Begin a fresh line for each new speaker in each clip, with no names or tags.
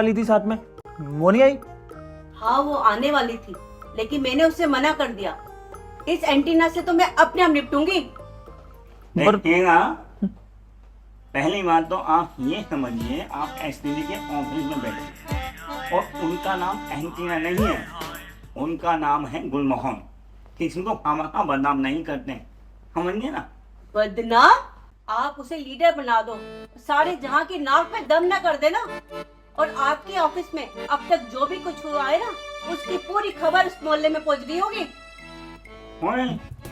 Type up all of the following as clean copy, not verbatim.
वाली थी साथ में, वो नहीं आई?
हाँ वो आने वाली थी, लेकिन मैंने उससे मना कर दिया। इस एंटीना से तो मैं अपने आप निपटूंगी।
देखिएगा, पहली बात तो आप ये समझिए, आप एसटीडी के ऑफिस में बैठे और उनका नाम एंटीना नहीं है, उनका नाम है गुलमोहन। किसी को खामखा बदनाम नहीं करते, समझिए ना।
बदनाम? आप उसे लीडर बना दो, सारे जहां की नाक पे दम न कर देना। और आपके ऑफिस में अब तक जो भी कुछ हुआ है ना, उसकी पूरी खबर उस मोहल्ले में पहुंच गई होगी।
ओए,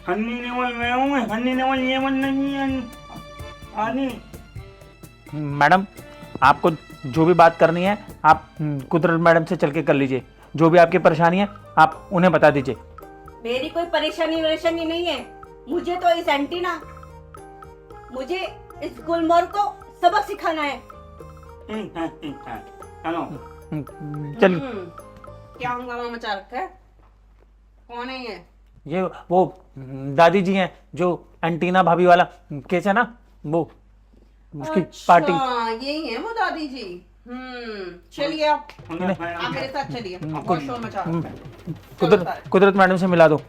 हन्नी ने बोल रहे होंगे, हन्नी ने बोल ये बोल नहीं है आनी।
मैडम, आपको जो भी बात करनी है आप कुदरत मैडम से चल के कर लीजिए। जो भी आपकी परेशानी है आप उन्हें बता दीजिए।
मेरी कोई परेशानी नहीं है। मुझे तो इस एंटीना, मुझे इस गुलमोहर को सबक सिखाना है।
ठीक है, चलो।
चल,
क्या हंगामा मचा रखा है? कौन है ये?
ये वो दादी जी हैं जो एंटीना भाभी वाला केस है ना, वो उसकी पार्टी।
यही है वो दादी जी। चलिए आप मेरे साथ चलिए, बहुत शोर मचा रखा है।
कुदरत मैडम से मिला दो।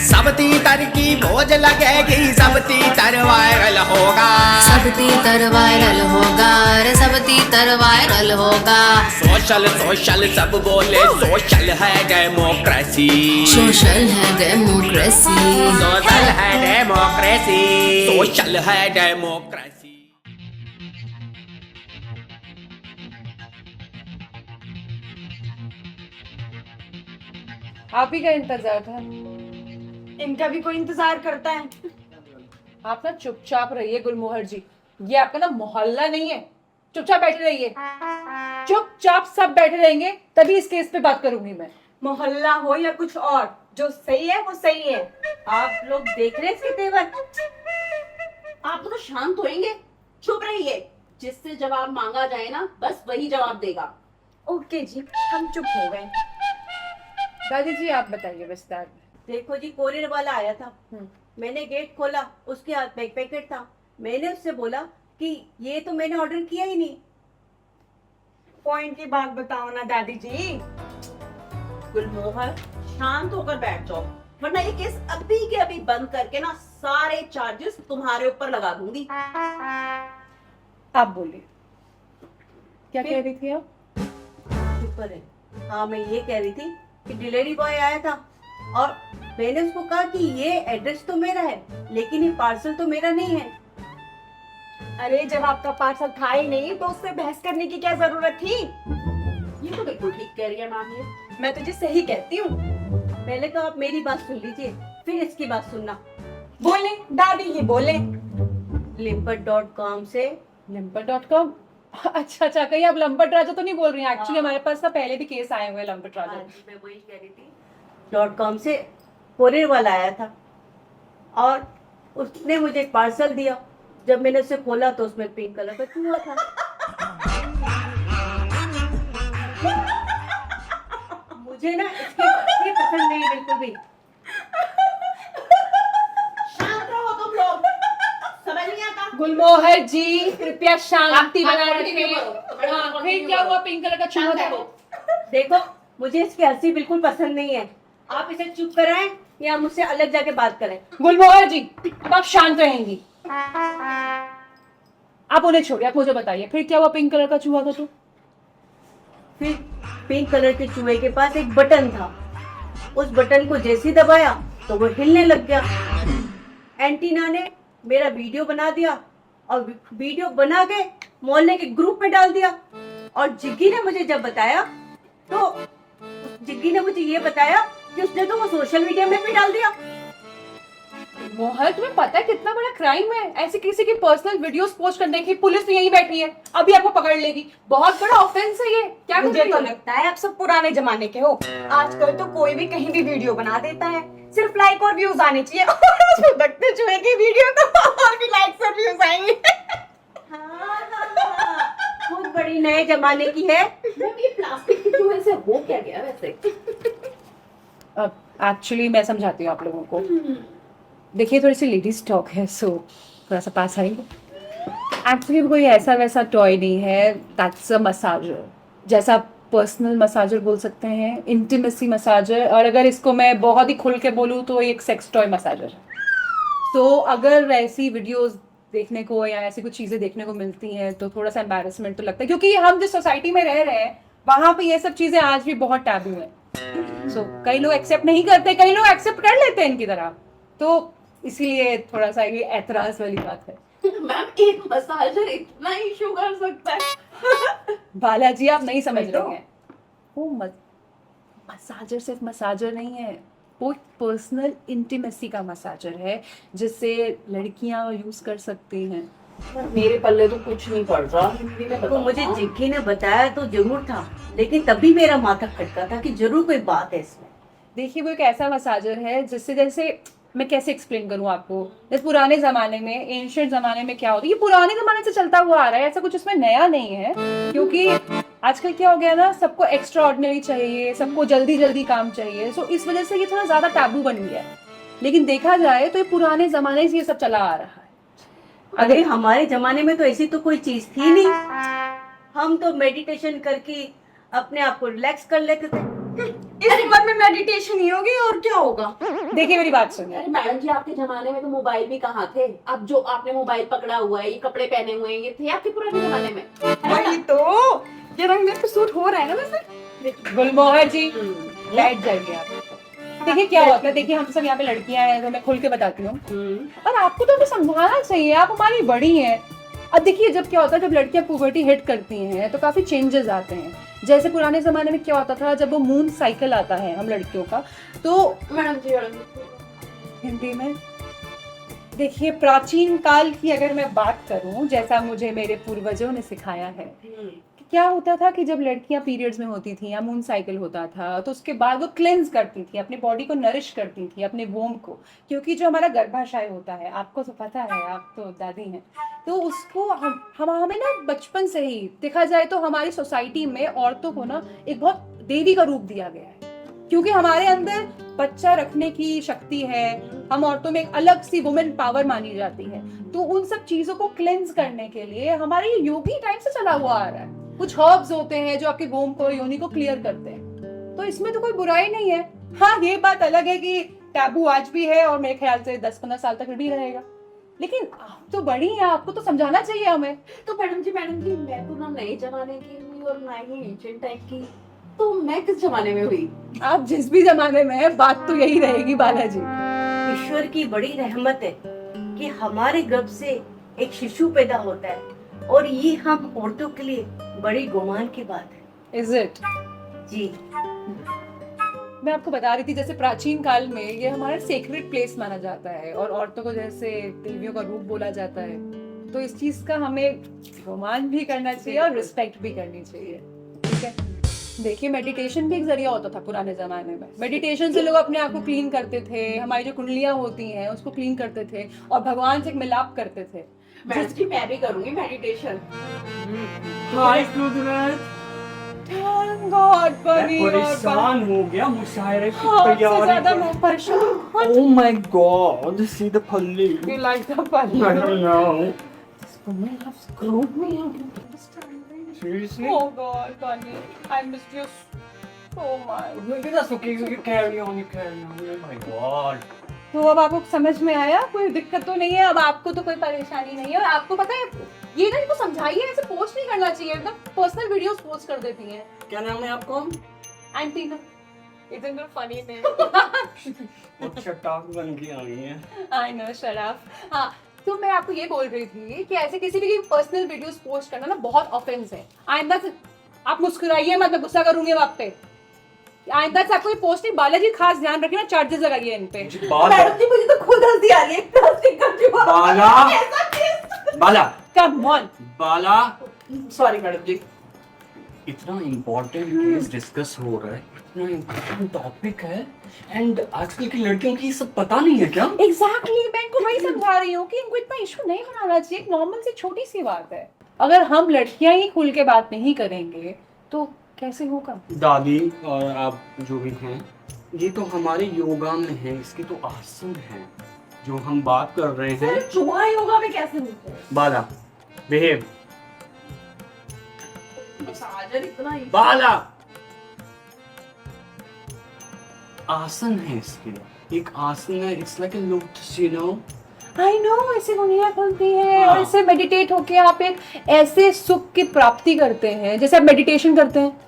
सबती तर की भोज लगेगी, सबती तर वायरल होगा,
सबती तर वायरल होगा रे, सबती तर वायरल होगा।
सोशल सोशल सब बोले, सोशल है डेमोक्रेसी,
सोशल है डेमोक्रेसी,
सोशल है डेमोक्रेसी, सोशल है डेमोक्रेसी।
आप ही का इंतजार था।
इनका भी कोई इंतजार करता है।
आप ना चुपचाप रहिए गुलमोहर जी, ये आपका ना मोहल्ला नहीं है। चुपचाप बैठे रहिए, चुपचाप सब बैठे रहेंगे, तभी इस केस पे बात करूंगी मैं।
मोहल्ला हो या कुछ और, जो सही है वो सही है। आप लोग देख रहे हैं इसके तेवर।
आप तो शांत होएंगे, चुप रहिए। जिससे जवाब मांगा जाए ना, बस वही जवाब देगा।
ओके जी, हम चुप हो गए।
दादी जी आप बताइए विस्तार में।
देखो जी, कोरियर वाला आया था। मैंने गेट खोला, उसके हाथ में एक पैकेट था। मैंने उससे बोला कि ये तो मैंने ऑर्डर किया ही नहीं।
पॉइंट की बात बताओ ना दादी जी।
गुलमोहर, शांत होकर बैठ जाओ, वरना ये केस अभी के अभी बंद करके ना सारे चार्जेस तुम्हारे ऊपर लगा दूंगी।
आप बोलिए, क्या कह रही थी आप?
ऊपर है। हाँ, मैं ये कह रही थी कि डिलीवरी बॉय आया था और मैंने उसको कहा कि ये एड्रेस तो मेरा है, लेकिन ये पार्सल तो मेरा नहीं है।
अरे जब आपका पार्सल था ही नहीं तो उससे बहस करने की क्या जरूरत थी?
ये तो बिल्कुल ठीक कह रही है मैम। ये
मैं तुझे सही कहती हूँ।
पहले तो आप मेरी बात सुन लीजिए, फिर इसकी बात सुनना।
बोले दादी, ये बोले
limpet.com से।
limpet.com? अच्छा, कहीं आप लंपट राजा तो नहीं बोल रही हैं? एक्चुअली हमारे पास ना पहले भी केस आए हुए लंपट राजा।
मैं वही कह रही थी। .com से कोरियर वाला आया था और उसने मुझे एक पार्सल दिया। जब मैंने उसे खोला तो उसमें पिंक कलर का चूहा था। मुझे ना इसकी पसंद नहीं बिल्कुल भी।
शांत रहो तुम लोग, समझ नहीं आता।
गुलमोहर जी कृपया शांति बनाए
आप
रखिए।
continue करो।
हाँ, फिर क्या हुआ? पिंक कलर का चूहा
शांत
था।
रहो।
देखो, मुझे इसकी हंसी बिल्कुल पसंद नहीं है। आप इसे चुप कराएं या मुझसे अलग जाके बात करें।
गुलमोहर जी अब आप शांत रहेंगी। आप उन्हें छोड़िए, आप मुझे बताइए फिर क्या हुआ? पिंक कलर का चूहा था तो?
फिर पिंक कलर के चूहे के पास एक बटन था। उस बटन को जैसे ही दबाया तो वो हिलने लग गया। एंटीना ने मेरा वीडियो बना दिया और वीडियो बना के मोहल्ले के ग्रुप में डाल दिया। और जिग्गी ने मुझे जब बताया तो जिग्गी ने मुझे ये बताया कि उसने तो वो सोशल मीडिया में भी डाल दिया।
मोहर, तुम्हें पता है कितना बड़ा क्राइम है ऐसे किसी की पर्सनल वीडियोस पोस्ट करने की? पुलिस तो यहीं बैठी है, अभी आपको पकड़ लेगी। बहुत बड़ा ऑफेंस है ये। क्या
मुझे तो लगता है आप सब पुराने जमाने के हो। आजकल तो कोई भी कहीं भी वीडियो बना देता है, सिर्फ लाइक और व्यूज आने चाहिए। और देखते चूहे की वीडियो तो और भी लाइक्स और व्यूज आएंगे।
हाँ, बड़ी नए जमाने की है।
मैम ये प्लास्टिक की चूहे से हो क्या गया वैसे?
एक्चुअली मैं समझाती हूँ आप लोगों को। देखिए थोड़ी सी लेडीज टॉक है, सो थोड़ा सा पास आएंगे। एक्चुअली कोई ऐसा वैसा टॉय नहीं है, दैट्स अ मसाजर, जैसा पर्सनल मसाजर बोल सकते हैं, इंटीमेसी मसाजर, और अगर इसको मैं बहुत ही खुल के बोलूँ तो एक सेक्स टॉय मसाजर है। तो अगर ऐसी वीडियोस देखने को या ऐसी कुछ चीज़ें देखने को मिलती हैं तो थोड़ा सा एम्बैरेसमेंट तो लगता है, क्योंकि हम जिस सोसाइटी में रह रहे हैं वहाँ पे ये सब चीज़ें आज भी बहुत टैबू है। सो कई लोग एक्सेप्ट नहीं करते, कई लोग एक्सेप्ट कर लेते हैं इनकी तरह, तो इसीलिए थोड़ा सा ये ऐतराज वाली बात है।
मैम एक मसाजर इतना इशू कर सकता है?
बालाजी आप नहीं समझ रहे हैं, वो मसाजर सिर्फ मसाजर नहीं है, वो पर्सनल इंटीमेसी का मसाजर है जिससे लड़कियां यूज कर सकती हैं।
मेरे पल्ले तो कुछ नहीं पड़ रहा, हिंदी में
तो
बताओ।
मुझे जिक्की ने बताया तो जरूर था, लेकिन तभी मेरा माथा खटका था कि जरूर कोई बात है इसमें।
देखिए वो एक ऐसा मसाजर है जिससे, जैसे मैं कैसे एक्सप्लेन करूँ आपको, जैसे पुराने ज़माने में, एंशिएंट ज़माने में क्या होता है, ये पुराने ज़माने से चलता हुआ आ रहा है, ऐसा कुछ इसमें नया नहीं है। क्योंकि आजकल क्या हो गया ना, सबको एक्स्ट्रा ऑर्डिनरी चाहिए, सबको जल्दी जल्दी काम चाहिए, सो इस वजह से ये थोड़ा ज़्यादा टैबू बन गया है। लेकिन देखा जाए तो ये पुराने ज़माने से ये सब चला आ रहा है।
अरे हमारे जमाने में तो ऐसी तो कोई चीज थी नहीं, हम तो मेडिटेशन करके अपने आप को रिलैक्स कर लेते थे।
इस उम्र में मेडिटेशन ही होगी और क्या होगा?
देखिए मेरी बात सुनिए,
अरे मैडम जी आपके जमाने में तो मोबाइल भी कहाँ थे? अब जो आपने मोबाइल पकड़ा हुआ है, ये कपड़े पहने हुए हैं, ये थे आपके पुराने जमाने में?
वही तो, ये रंग में सूट हो रहा है ना वैसे।
गुलमोहर जी बैठ जाइए आप। देखिए क्या होता है, देखिए हम सब यहाँ पे लड़कियां हैं तो मैं खुल के बताती हूँ, और आपको तो हमें समझाना चाहिए, आप हमारी बड़ी हैं। अब देखिए जब क्या होता है, जब लड़कियां पुबर्टी हिट करती हैं तो काफी चेंजेस आते हैं। जैसे पुराने जमाने में क्या होता था, जब वो मून साइकिल आता है हम लड़कियों का, तो
मैडम जी
हिंदी में देखिए प्राचीन काल की अगर मैं बात करूं, जैसा मुझे मेरे पूर्वजों ने सिखाया है, क्या होता था कि जब लड़कियां पीरियड्स में होती थी या मून साइकिल होता था तो उसके बाद वो क्लेंस करती थी, अपनी बॉडी को नरिश करती थी, अपने वोम को, क्योंकि जो हमारा गर्भाशय होता है, आपको तो पता है, आप तो दादी हैं, तो उसको हमें ना बचपन से ही देखा जाए तो हमारी सोसाइटी में औरतों को ना एक बहुत देवी का रूप दिया गया है, क्योंकि हमारे अंदर बच्चा रखने की शक्ति है, हम औरतों में एक अलग सी वुमेन पावर मानी जाती है। तो उन सब चीजों को क्लेंस करने के लिए हमारे ये योगी टाइम से चला हुआ आ रहा है। कुछ हर्ब्स होते हैं जो आपके वोम को, योनि को क्लियर करते हैं, तो इसमें तो कोई बुराई नहीं है। हाँ ये बात अलग है कि टैबू आज भी है और मेरे ख्याल से 10-15 साल तक भी रहेगा, लेकिन आप तो बड़ी हैं, आपको तो समझाना चाहिए हमें।
तो मैडम जी मैं तो ना नए जमाने की हुई और ना ही एंशिएंट टाइप की, तो मैं किस जमाने में हुई?
आप जिस भी जमाने में है, बात तो यही रहेगी बालाजी।
ईश्वर की बड़ी रहमत है कि हमारे गर्भ से एक शिशु पैदा होता है, और ये हम औरतों के लिए बड़ी गुमान की बात है।
Is it?
जी
मैं आपको बता रही थी, जैसे प्राचीन काल में ये हमारा सेक्रेट प्लेस माना जाता है और औरतों को जैसे देवियों का रूप बोला जाता है, तो इस चीज का हमें गुमान भी करना चाहिए और रिस्पेक्ट भी करनी चाहिए, ठीक है? देखिए मेडिटेशन भी एक जरिया होता था पुराने जमाने में। मेडिटेशन से लोग अपने आप को क्लीन करते थे, हमारी जो कुंडलियां होती हैं उसको क्लीन करते थे और भगवान से एक मिलाप करते थे।
मैडम जी मैं भी करूंगी मेडिटेशन।
हाय कुदरत,
Thank God, बनी और
परेशान हो गया मुशायरे की
हाँ, सबसे ज्यादा
तैयारी
मैं परेशान।
Oh my God, see the पल्ली।
You like the
I
pali?
don't know. This woman has screwed me. I don't understand. Seriously?
Oh God, Bunny, I missed you so much.
Maybe that's okay. You carry on. You carry on. Oh my God.
तो अब आपको समझ में आया, कोई दिक्कत तो नहीं है, अब आपको तो कोई परेशानी नहीं है। और आपको पता है ये ना, इनको समझाइए ऐसे पोस्ट नहीं करना चाहिए, एकदम पर्सनल वीडियोस पोस्ट कर देती हैं।
क्या नाम है आपको?
एंटीना, इतना फनी नेम।
अच्छा टाक बन के आ गई है।
I know, shut up. हाँ, तो मैं आपको ये बोल रही थी कि ऐसे किसी भी पर्सनल वीडियोस पोस्ट करना ना बहुत ऑफेंस है। आइंदा से आप मुस्कुराइए मत, मैं गुस्सा करूंगी अब आप पे। आइंदा से आपको ये पोस्ट नहीं, बालाजी खास ध्यान रखिए ना, चार्जेस लगाइए इन पे।
मैडम जी मुझे तो खुद हंसी आ रही है, प्लास्टिक का चूहा।
Bala, Bala,
come on.
Bala.
Sorry madam ji.
इतना इम्पोर्टेंट केस डिस्कस हो रहा है, इतना इम्पोर्टेंट टॉपिक है, एंड आजकल की लड़कियों की सब पता नहीं है क्या?
एग्जैक्टली, मैं इनको वही समझा रही हूँ कि इनको इतना इशू नहीं बनाना चाहिए, एक नॉर्मल सी छोटी सी बात है। अगर हम लड़कियां ही खुल के बात नहीं करेंगे तो कैसे होगा?
दादी और आप जो भी हैं, ये तो हमारे योगा में है, इसके तो आसन है जो हम बात कर रहे हैं।
चूहा योगा में कैसे होता है?
बाला बिहेव,
साजन इतना ही
बाला आसन है इसके, एक आसन है, it's like a lotus, you know.
I know, ऐसे दुनिया खुलती है और ऐसे मेडिटेट होके आप एक ऐसे सुख की प्राप्ति करते हैं, जैसे आप मेडिटेशन करते हैं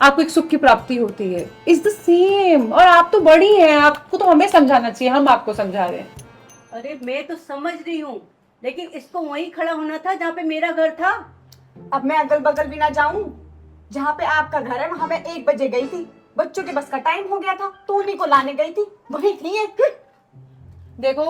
आपको एक सुख की प्राप्ति होती है। It's the same. और आप तो बड़ी हैं, आपको तो हमें समझाना चाहिए, हम आपको समझा रहे हैं।
अरे मैं तो समझ रही हूँ, लेकिन इसको वहीं खड़ा होना था जहाँ पे मेरा घर था।
अब मैं अगल बगल भी ना जाऊं, जहाँ पे आपका घर है वहां मैं 1 बजे गई थी, बच्चों के बस का टाइम हो गया था तो उन्हीं को लाने गई थी, वही थी ये।
देखो